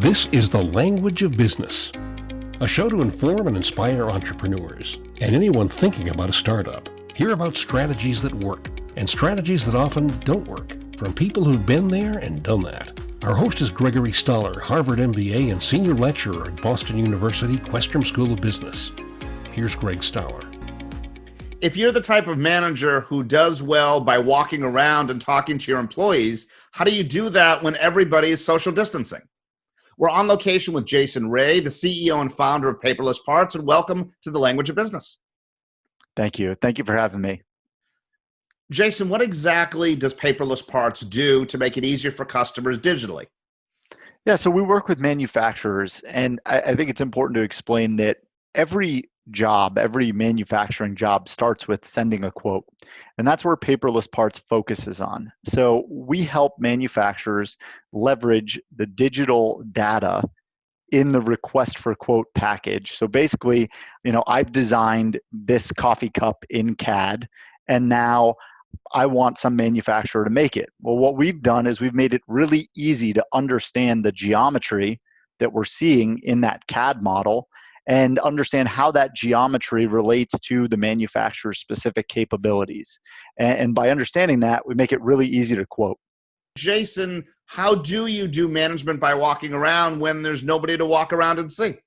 This is The Language of Business, a show to inform and inspire entrepreneurs and anyone thinking about a startup. Hear about strategies that work and strategies that often don't work from people who've been there and done that. Our host is Gregory Stoller, Harvard MBA and Senior Lecturer at Boston University Questrom School of Business. Here's Greg Stoller. If you're the type of manager who does well by walking around and talking to your employees, how do you do that when everybody is social distancing? We're on location with Jason Ray, the CEO and founder of Paperless Parts, and welcome to The Language of Business. Thank you. Thank you for having me. Jason, what exactly does Paperless Parts do to make it easier for customers digitally? Yeah, so we work with manufacturers, and I think it's important to explain that every manufacturing job starts with sending a quote, and that's where Paperless Parts focuses on. So we help manufacturers leverage the digital data in the request for quote package. So basically, I've designed this coffee cup in CAD, and now I want some manufacturer to make it. Well, what we've done is we've made it really easy to understand the geometry that we're seeing in that CAD model and understand how that geometry relates to the manufacturer's specific capabilities. And by understanding that, we make it really easy to quote. Jason, how do you do management by walking around when there's nobody to walk around and see?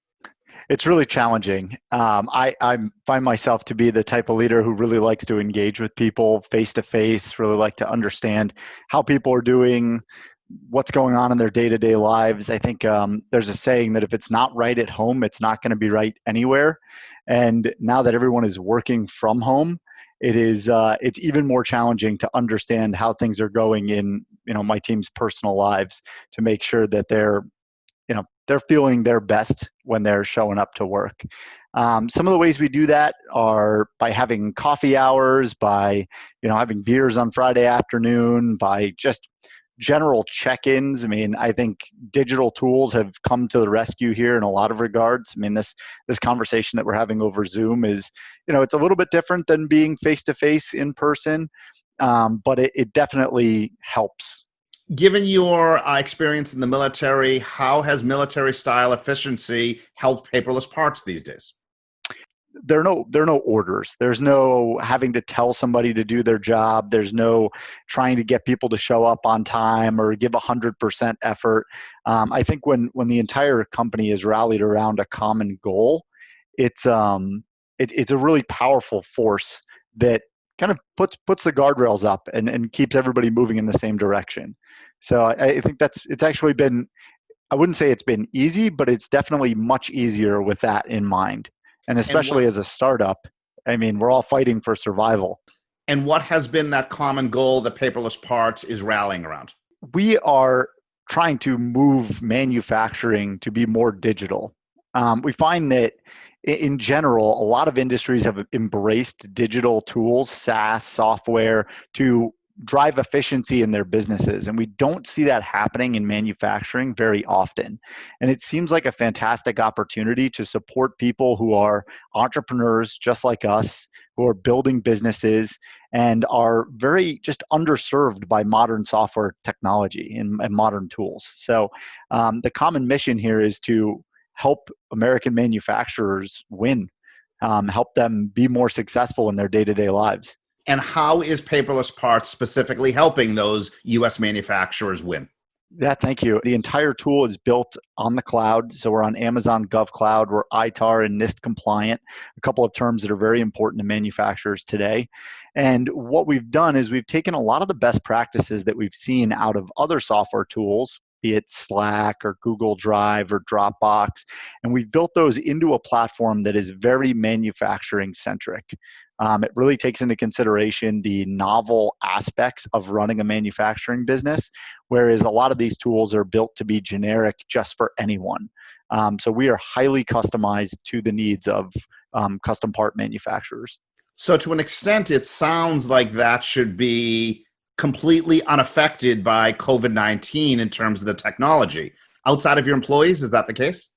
It's really challenging. I find myself to be the type of leader who really likes to engage with people face to face, really like to understand how people are doing, what's going on in their day-to-day lives. I think there's a saying that if it's not right at home, it's not going to be right anywhere. And now that everyone is working from home, it's even more challenging to understand how things are going in my team's personal lives to make sure that they're feeling their best when they're showing up to work. Some of the ways we do that are by having coffee hours, by having beers on Friday afternoon, by just general check-ins. I think digital tools have come to the rescue here in a lot of regards. This conversation that we're having over Zoom is, it's a little bit different than being face-to-face in person, but it definitely helps. Given your experience in the military, how has military-style efficiency helped Paperless Parts these days? There are no orders. There's no having to tell somebody to do their job. There's no trying to get people to show up on time or give 100% effort. I think when the entire company is rallied around a common goal, it's a really powerful force that kind of puts the guardrails up and keeps everybody moving in the same direction. So I think it's actually been, I wouldn't say it's been easy, but it's definitely much easier with that in mind. And especially as a startup, we're all fighting for survival. And what has been that common goal that Paperless Parts is rallying around? We are trying to move manufacturing to be more digital. We find that in general, a lot of industries have embraced digital tools, SaaS software, to drive efficiency in their businesses. And we don't see that happening in manufacturing very often. And it seems like a fantastic opportunity to support people who are entrepreneurs just like us, who are building businesses and are very just underserved by modern software technology and modern tools. So the common mission here is to help American manufacturers win, help them be more successful in their day-to-day lives. And how is Paperless Parts specifically helping those U.S. manufacturers win? Yeah, thank you. The entire tool is built on the cloud. So we're on Amazon GovCloud. We're ITAR and NIST compliant, a couple of terms that are very important to manufacturers today. And what we've done is we've taken a lot of the best practices that we've seen out of other software tools, be it Slack or Google Drive or Dropbox, and we've built those into a platform that is very manufacturing centric. It really takes into consideration the novel aspects of running a manufacturing business, whereas a lot of these tools are built to be generic just for anyone. So we are highly customized to the needs of custom part manufacturers. So to an extent, it sounds like that should be completely unaffected by COVID-19 in terms of the technology. Outside of your employees, is that the case?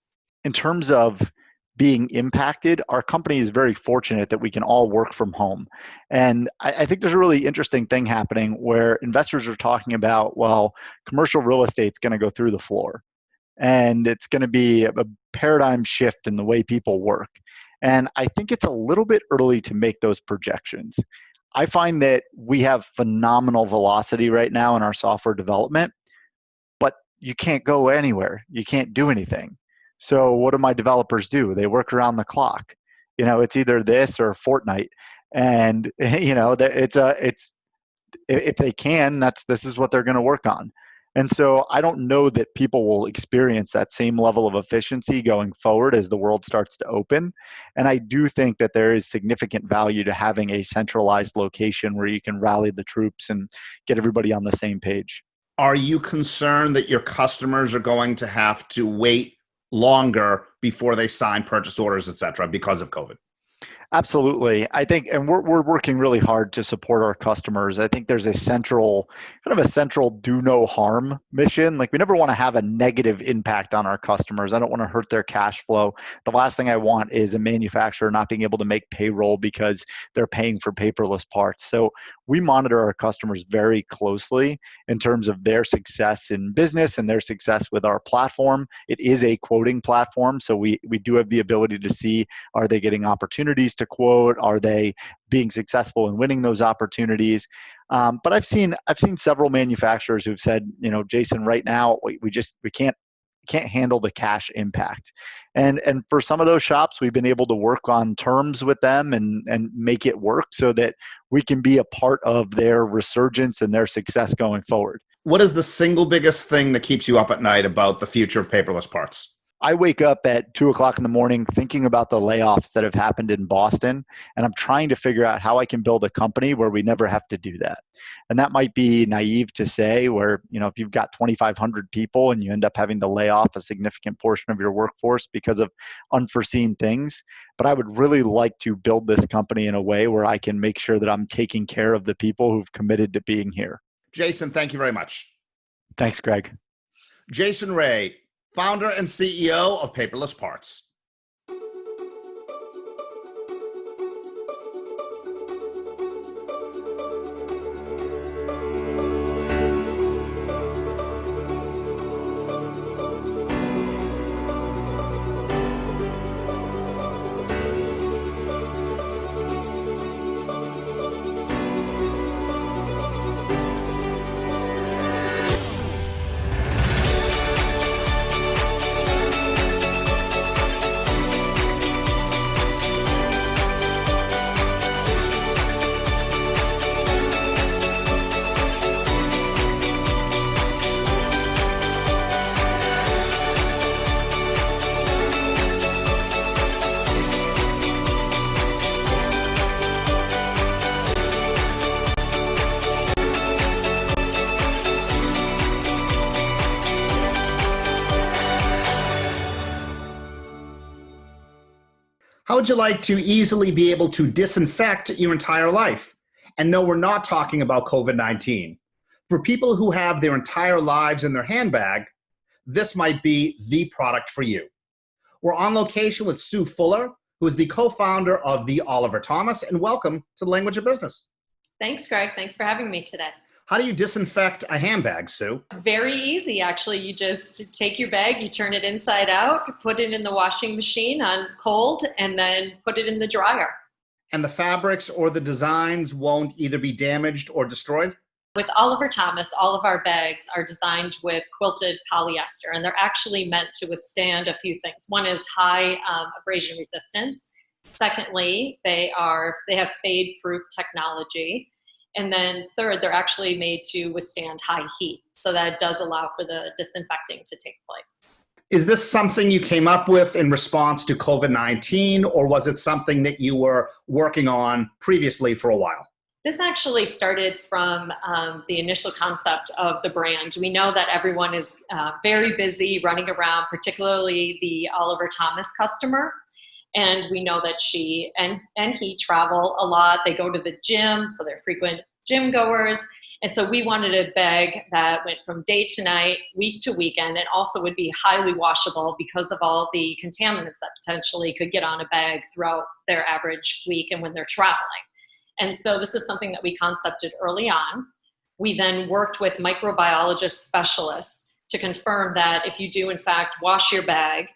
In terms of being impacted, our company is very fortunate that we can all work from home. And I think there's a really interesting thing happening where investors are talking about, well, commercial real estate's going to go through the floor. and it's going to be a paradigm shift in the way people work. And I think it's a little bit early to make those projections. I find that we have phenomenal velocity right now in our software development, but you can't go anywhere. You can't do anything. So what do my developers do? They work around the clock. It's either this or Fortnite. And it's if they can, this is what they're going to work on. And so I don't know that people will experience that same level of efficiency going forward as the world starts to open. And I do think that there is significant value to having a centralized location where you can rally the troops and get everybody on the same page. Are you concerned that your customers are going to have to wait longer before they sign purchase orders, et cetera, because of COVID? Absolutely. I think, and we're working really hard to support our customers. I think there's a central do no harm mission. Like, we never want to have a negative impact on our customers. I don't want to hurt their cash flow. The last thing I want is a manufacturer not being able to make payroll because they're paying for paperless parts. So we monitor our customers very closely in terms of their success in business and their success with our platform. It is a quoting platform, so we do have the ability to see, are they getting opportunities to quote? Are they being successful in winning those opportunities? But I've seen several manufacturers who've said, Jason, right now we can't handle the cash impact. And for some of those shops, we've been able to work on terms with them and make it work so that we can be a part of their resurgence and their success going forward. What is the single biggest thing that keeps you up at night about the future of paperless parts? I wake up at 2:00 in the morning thinking about the layoffs that have happened in Boston, and I'm trying to figure out how I can build a company where we never have to do that. And that might be naive to say, where, if you've got 2,500 people and you end up having to lay off a significant portion of your workforce because of unforeseen things. But I would really like to build this company in a way where I can make sure that I'm taking care of the people who've committed to being here. Jason, thank you very much. Thanks, Greg. Jason Ray, founder and CEO of Paperless Parts. How would you like to easily be able to disinfect your entire life? And no, we're not talking about COVID-19. For people who have their entire lives in their handbag, this might be the product for you. We're on location with Sue Fuller, who is the co-founder of the Oliver Thomas, and welcome to the Language of Business. Thanks, Greg. Thanks for having me today. How do you disinfect a handbag, Sue? Very easy, actually. You just take your bag, you turn it inside out, put it in the washing machine on cold, and then put it in the dryer. And the fabrics or the designs won't either be damaged or destroyed? With Oliver Thomas, all of our bags are designed with quilted polyester, and they're actually meant to withstand a few things. One is high abrasion resistance. Secondly, they have fade-proof technology. And then third, they're actually made to withstand high heat. So that does allow for the disinfecting to take place. Is this something you came up with in response to COVID-19, or was it something that you were working on previously for a while? This actually started from the initial concept of the brand. We know that everyone is very busy running around, particularly the Oliver Thomas customer. And we know that she and he travel a lot. They go to the gym, so they're frequent gym goers. And so we wanted a bag that went from day to night, week to weekend, and also would be highly washable because of all the contaminants that potentially could get on a bag throughout their average week and when they're traveling. And so this is something that we concepted early on. We then worked with microbiologist specialists to confirm that if you do in fact wash your bag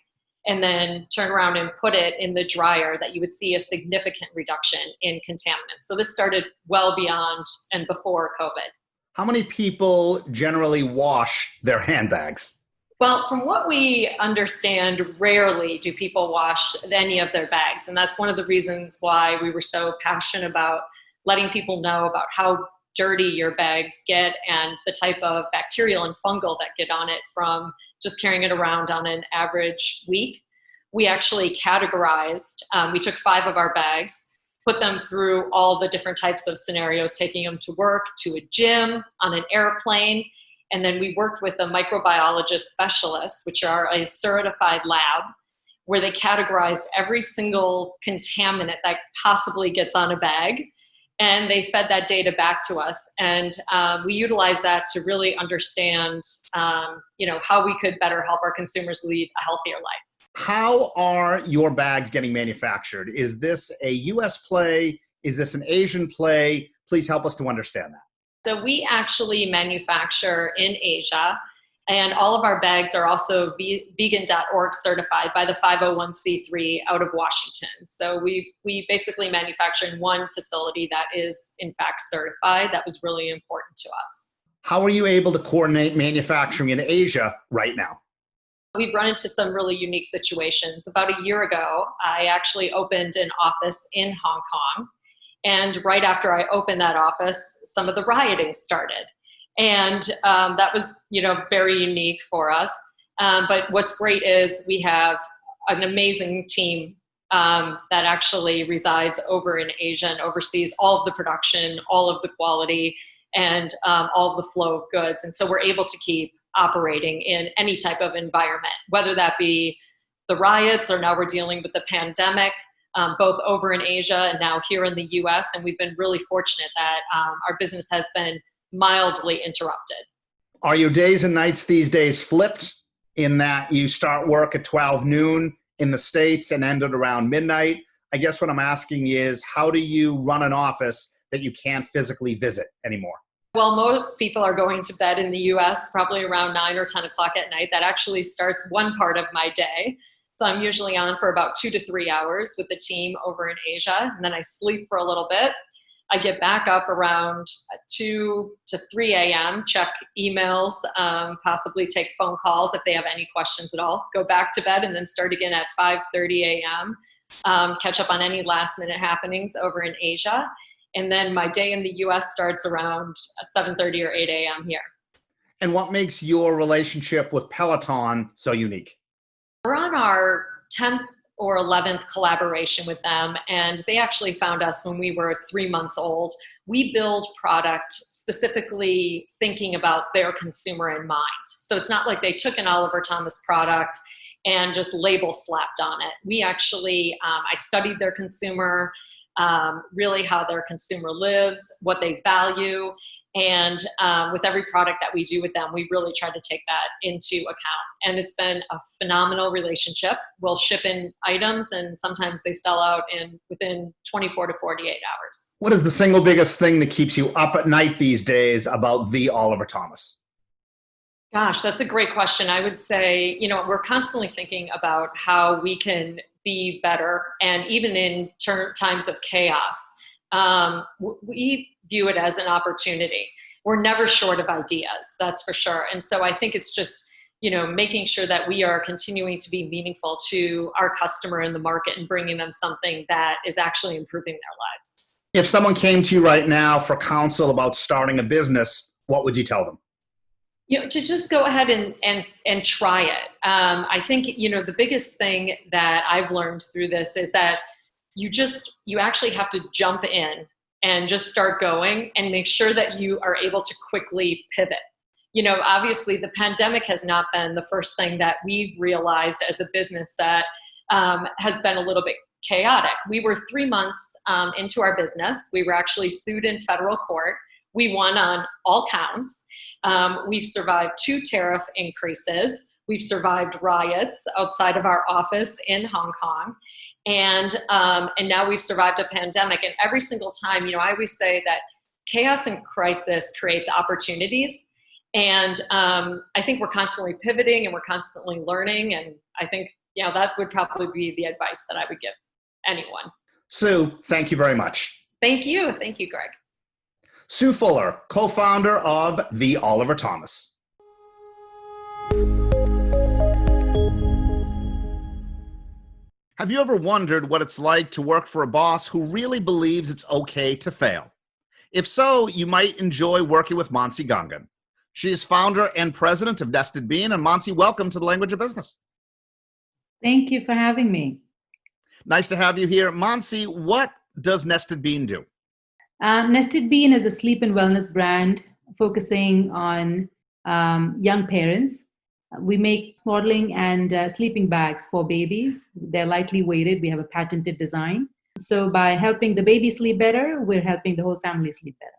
and then turn around and put it in the dryer, that you would see a significant reduction in contaminants. So this started well beyond and before COVID. How many people generally wash their handbags? Well, from what we understand, rarely do people wash any of their bags. And that's one of the reasons why we were so passionate about letting people know about how dirty your bags get and the type of bacterial and fungal that get on it from just carrying it around on an average week. We actually categorized, we took 5 of our bags, put them through all the different types of scenarios, taking them to work, to a gym, on an airplane. And then we worked with a microbiologist specialist, which are a certified lab, where they categorized every single contaminant that possibly gets on a bag. And they fed that data back to us. And we utilized that to really understand, how we could better help our consumers lead a healthier life. How are your bags getting manufactured? Is this a US play? Is this an Asian play? Please help us to understand that. So we actually manufacture in Asia, and all of our bags are also vegan.org certified by the 501c3 out of Washington. So we basically manufacture in one facility that is in fact certified. That was really important to us. How are you able to coordinate manufacturing in Asia right now? We've run into some really unique situations. About a year ago, I actually opened an office in Hong Kong. And right after I opened that office, some of the rioting started. And that was, very unique for us. But what's great is we have an amazing team that actually resides over in Asia and oversees all of the production, all of the quality, and all of the flow of goods. And so we're able to keep operating in any type of environment, whether that be the riots or now we're dealing with the pandemic. Both over in Asia and now here in the US. And we've been really fortunate that our business has been mildly interrupted. Are your days and nights these days flipped in that you start work at 12 noon in the States and end at around midnight? I guess what I'm asking is, how do you run an office that you can't physically visit anymore? Well, most people are going to bed in the US probably around 9 or 10 o'clock at night. That actually starts one part of my day. So I'm usually on for about 2 to 3 hours with the team over in Asia, and then I sleep for a little bit. I get back up around 2 to 3 a.m., check emails, possibly take phone calls if they have any questions at all, go back to bed, and then start again at 5:30 a.m., catch up on any last-minute happenings over in Asia. And then my day in the U.S. starts around 7:30 or 8 a.m. here. And what makes your relationship with Peloton so unique? We're on our 10th or 11th collaboration with them, and they actually found us when we were 3 months old. We build product specifically thinking about their consumer in mind. So it's not like they took an Oliver Thomas product and just label slapped on it. We actually, I studied their consumer, really how their consumer lives, what they value. And with every product that we do with them, we really try to take that into account. And it's been a phenomenal relationship. We'll ship in items and sometimes they sell out within 24 to 48 hours. What is the single biggest thing that keeps you up at night these days about the Oliver Thomas? Gosh, that's a great question. I would say, we're constantly thinking about how we can be better. And even in times of chaos, we view it as an opportunity. We're never short of ideas, that's for sure. And so I think it's just, making sure that we are continuing to be meaningful to our customer in the market and bringing them something that is actually improving their lives. If someone came to you right now for counsel about starting a business, what would you tell them? To just go ahead and try it. I think, the biggest thing that I've learned through this is that you actually have to jump in and just start going and make sure that you are able to quickly pivot. Obviously the pandemic has not been the first thing that we've realized as a business that has been a little bit chaotic. We were 3 months into our business. We were actually sued in federal court. We won on all counts. We've survived 2 tariff increases. We've survived riots outside of our office in Hong Kong. And now we've survived a pandemic. And every single time, I always say that chaos and crisis creates opportunities. And I think we're constantly pivoting and we're constantly learning. And I think, that would probably be the advice that I would give anyone. Sue, thank you very much. Thank you. Thank you, Greg. Sue Fuller, co-founder of The Oliver Thomas. Have you ever wondered what it's like to work for a boss who really believes it's okay to fail? If so, you might enjoy working with Mansi Gangan. She is founder and president of Nested Bean. And Mansi, welcome to the Language of Business. Thank you for having me. Nice to have you here. Mansi, what does Nested Bean do? Nested Bean is a sleep and wellness brand focusing on young parents. We make swaddling and sleeping bags for babies. They're lightly weighted. We have a patented design. So by helping the baby sleep better, we're helping the whole family sleep better.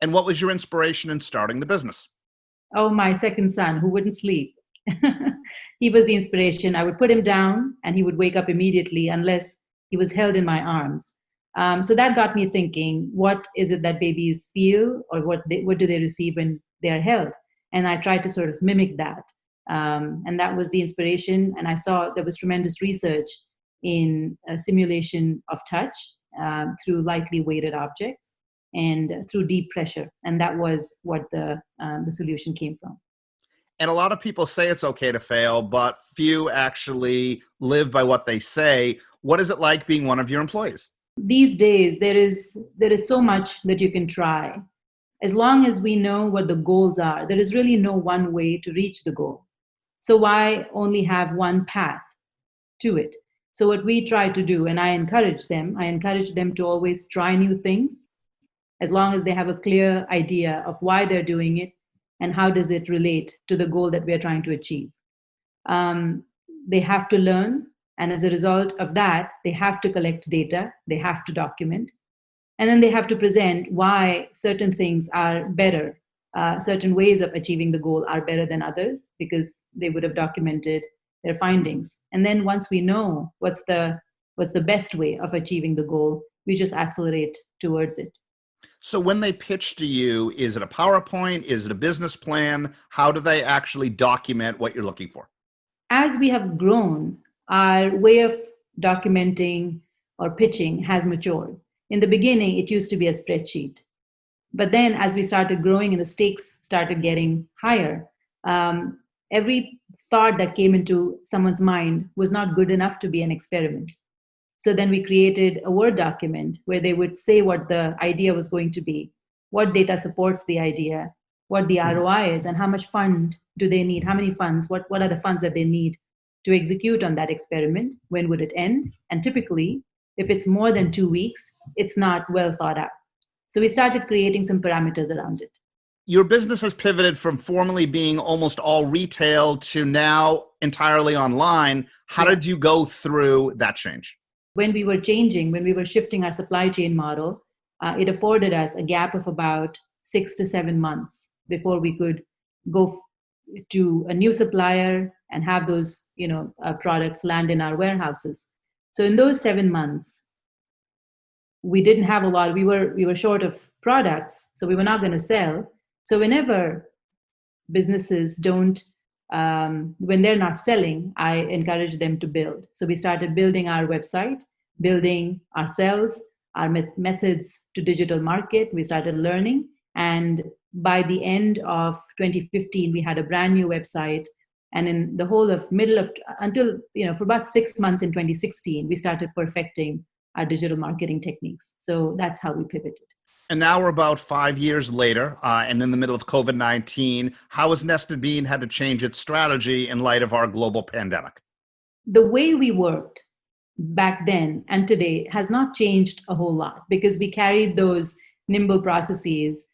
And what was your inspiration in starting the business? Oh, my second son, who wouldn't sleep. He was the inspiration. I would put him down and he would wake up immediately unless he was held in my arms. So that got me thinking, what is it that babies feel, or what do they receive when they are held? And I tried to sort of mimic that. And that was the inspiration. And I saw there was tremendous research in simulation of touch through lightly weighted objects and through deep pressure. And that was what the solution came from. And a lot of people say it's okay to fail, but few actually live by what they say. What is it like being one of your employees? These days, there is so much that you can try. As long as we know what the goals are, there is really no one way to reach the goal. So why only have one path to it? So what we try to do, and I encourage them to always try new things, as long as they have a clear idea of why they're doing it and how does it relate to the goal that we're trying to achieve. They have to learn, and as a result of that, they have to collect data, they have to document, and then they have to present why certain things are better, certain ways of achieving the goal are better than others, because they would have documented their findings. And then once we know what's the best way of achieving the goal, we just accelerate towards it. So when they pitch to you, is it a PowerPoint? Is it a business plan? How do they actually document what you're looking for? As we have grown, our way of documenting or pitching has matured. In the beginning, it used to be a spreadsheet. But then as we started growing and the stakes started getting higher, every thought that came into someone's mind was not good enough to be an experiment. So then we created a Word document where they would say what the idea was going to be, what data supports the idea, what the ROI is, and how much fund do they need, how many funds, what are the funds that they need to execute on that experiment, when would it end? And typically, if it's more than 2 weeks, it's not well thought out. So we started creating some parameters around it. Your business has pivoted from formerly being almost all retail to now entirely online. How did you go through that change? When we were shifting our supply chain model, it afforded us a gap of about 6 to 7 months before we could go to a new supplier and have those products land in our warehouses. So in those 7 months, we didn't have a lot. We were short of products, so we were not going to sell. So whenever businesses when they're not selling, I encourage them to build. So we started building our website, building ourselves, our methods to digital market. We started learning. And by the end of 2015, we had a brand new website. And in the whole of for about 6 months in 2016, we started perfecting our digital marketing techniques. So that's how we pivoted. And now we're about 5 years later, and in the middle of COVID-19. How has Nested Bean had to change its strategy in light of our global pandemic? The way we worked back then and today has not changed a whole lot, because we carried those nimble processes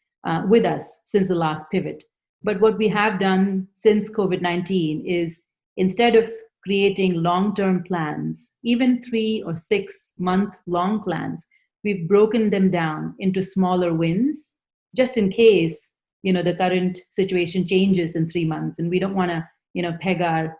with us since the last pivot. But what we have done since COVID-19 is, instead of creating long-term plans, even 3 or 6 month long plans, we've broken them down into smaller wins, just in case, the current situation changes in 3 months, and we don't want to, peg our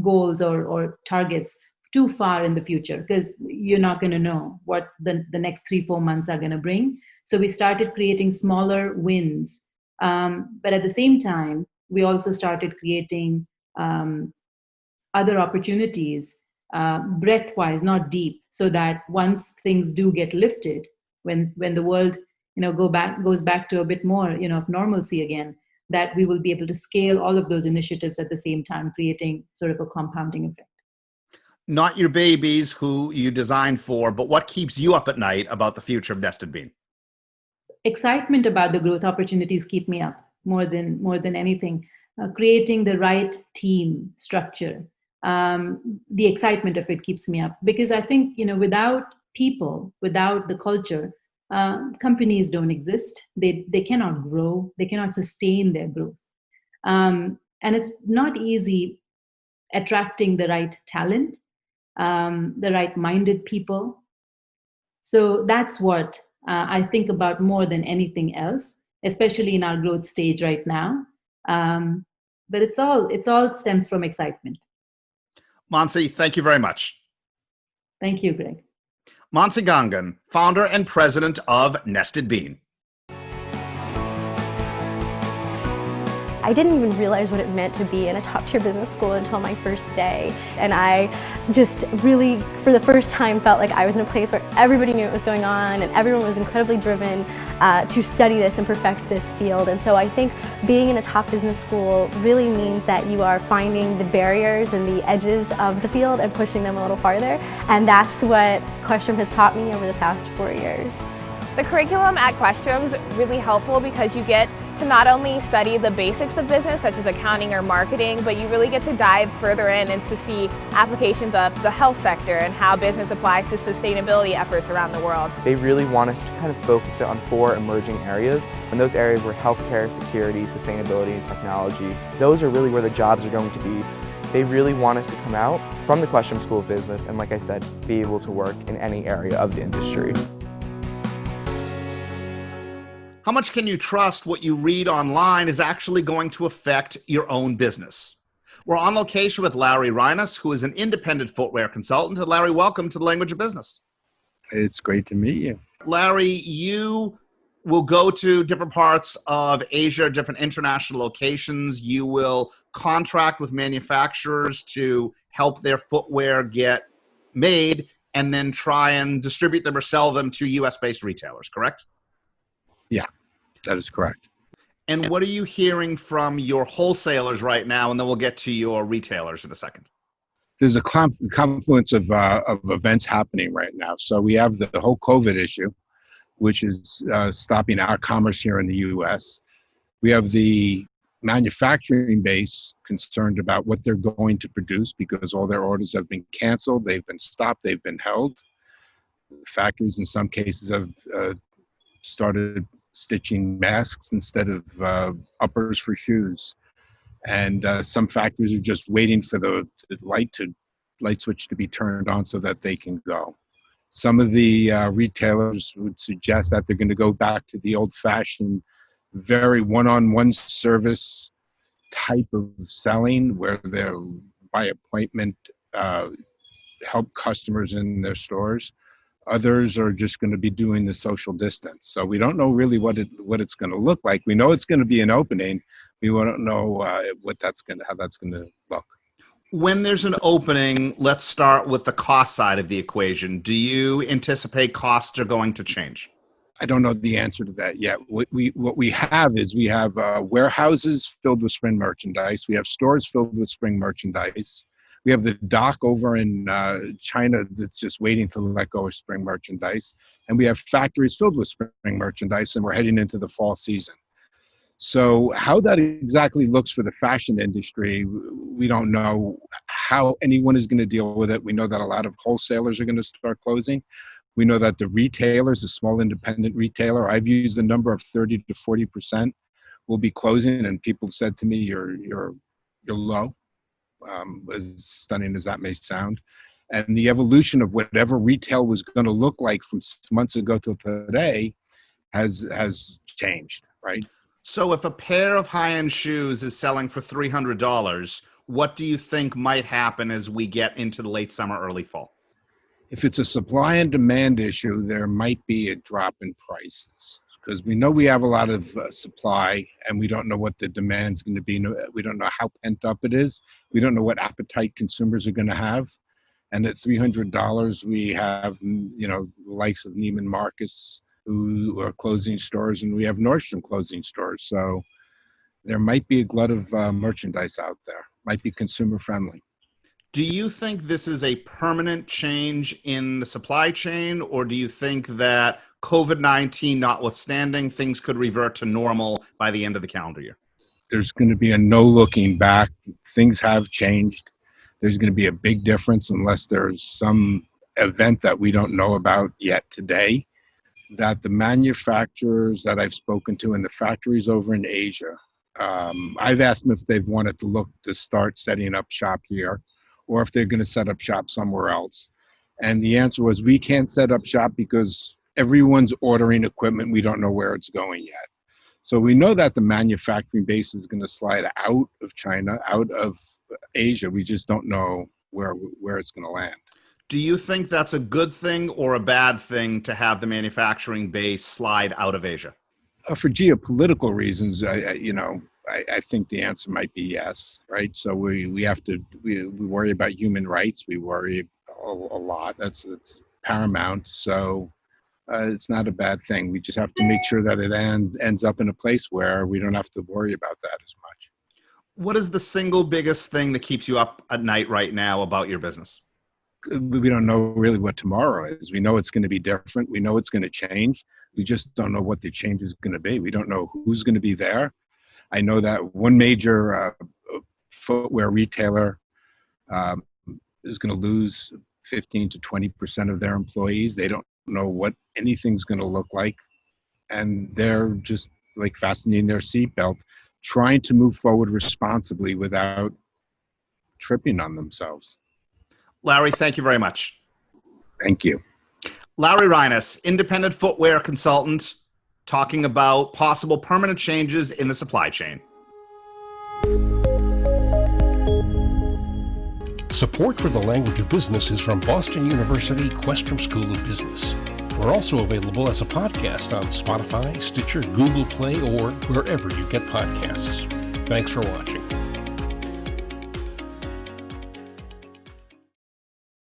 goals or targets too far in the future, because you're not going to know what the next 3-4 months are going to bring. So we started creating smaller wins. But at the same time, we also started creating other opportunities, breadth-wise, not deep, so that once things do get lifted, when the world goes back to a bit more of normalcy again, that we will be able to scale all of those initiatives at the same time, creating sort of a compounding effect. Not your babies who you designed for, but what keeps you up at night about the future of Nested Bean? Excitement about the growth opportunities keep me up more than anything. Creating the right team structure, the excitement of it keeps me up, because I think without people, without the culture, companies don't exist. They cannot grow. They cannot sustain their growth, and it's not easy attracting the right talent, the right minded people. So that's what I think about more than anything else, especially in our growth stage right now. But it's all stems from excitement. Mansi, thank you very much. Thank you, Greg. Mansi Gangan, founder and president of Nested Bean. I didn't even realize what it meant to be in a top-tier business school until my first day. And I just really, for the first time, felt like I was in a place where everybody knew what was going on and everyone was incredibly driven to study this and perfect this field. And so I think being in a top business school really means that you are finding the barriers and the edges of the field and pushing them a little farther. And that's what Questrom has taught me over the past 4 years. The curriculum at Questrom's really helpful because you get to not only study the basics of business, such as accounting or marketing, but you really get to dive further in and to see applications of the health sector and how business applies to sustainability efforts around the world. They really want us to kind of focus it on 4 emerging areas, and those areas were healthcare, security, sustainability, and technology. Those are really where the jobs are going to be. They really want us to come out from the Questrom School of Business and, like I said, be able to work in any area of the industry. How much can you trust what you read online is actually going to affect your own business? We're on location with Larry Reines, who is an independent footwear consultant. And Larry, welcome to the Language of Business. It's great to meet you. Larry, you will go to different parts of Asia, different international locations. You will contract with manufacturers to help their footwear get made and then try and distribute them or sell them to US-based retailers, correct? Yeah, that is correct. And what are you hearing from your wholesalers right now? And then we'll get to your retailers in a second. There's a confluence of events happening right now. So we have the whole COVID issue, which is stopping our commerce here in the U.S. We have the manufacturing base concerned about what they're going to produce because all their orders have been canceled, they've been stopped, they've been held. Factories in some cases have started stitching masks instead of uppers for shoes. And some factories are just waiting for the light switch to be turned on so that they can go. Some of the retailers would suggest that they're going to go back to the old-fashioned, very one-on-one service type of selling where they're by appointment help customers in their stores. Others are just going to be doing the social distance. So we don't know really what it's going to look like. We know it's going to be an opening. We don't know how that's going to look. When there's an opening, let's start with the cost side of the equation. Do you anticipate costs are going to change? I don't know the answer to that yet. What we have is we have warehouses filled with spring merchandise. We have stores filled with spring merchandise. We have the dock over in China that's just waiting to let go of spring merchandise. And we have factories filled with spring merchandise, and we're heading into the fall season. So how that exactly looks for the fashion industry, we don't know how anyone is going to deal with it. We know that a lot of wholesalers are going to start closing. We know that the retailers, the small independent retailer, I've used the number of 30 to 40% will be closing, and people said to me, you're low. As stunning as that may sound. And the evolution of whatever retail was going to look like from 6 months ago till today has changed, right? So if a pair of high-end shoes is selling for $300, what do you think might happen as we get into the late summer, early fall? If it's a supply and demand issue, there might be a drop in prices because we know we have a lot of supply and we don't know what the demand's going to be. We don't know how pent up it is. We don't know what appetite consumers are going to have. And at $300, we have, the likes of Neiman Marcus who are closing stores, and we have Nordstrom closing stores. So there might be a glut of merchandise out there, might be consumer friendly. Do you think this is a permanent change in the supply chain, or do you think that COVID-19 notwithstanding, things could revert to normal by the end of the calendar year? There's going to be a no looking back. Things have changed. There's going to be a big difference unless there's some event that we don't know about yet today, that the manufacturers that I've spoken to in the factories over in Asia, I've asked them if they've wanted to look to start setting up shop here or if they're going to set up shop somewhere else. And the answer was, we can't set up shop because everyone's ordering equipment. We don't know where it's going yet. So we know that the manufacturing base is going to slide out of China, out of Asia. We just don't know where it's going to land. Do you think that's a good thing or a bad thing to have the manufacturing base slide out of Asia? For geopolitical reasons, I think the answer might be yes, right? So we worry about human rights. We worry a lot. It's paramount. So it's not a bad thing. We just have to make sure that it ends up in a place where we don't have to worry about that as much. What is the single biggest thing that keeps you up at night right now about your business? We don't know really what tomorrow is. We know it's going to be different. We know it's going to change. We just don't know what the change is going to be. We don't know who's going to be there. I know that one major footwear retailer is going to lose 15 to 20% of their employees. They don't know what anything's going to look like. And they're just like fastening their seatbelt, trying to move forward responsibly without tripping on themselves. Larry, thank you very much. Thank you. Larry Reines, independent footwear consultant, talking about possible permanent changes in the supply chain. Support for The Language of Business is from Boston University Questrom School of Business. We're also available as a podcast on Spotify, Stitcher, Google Play, or wherever you get podcasts. Thanks for watching.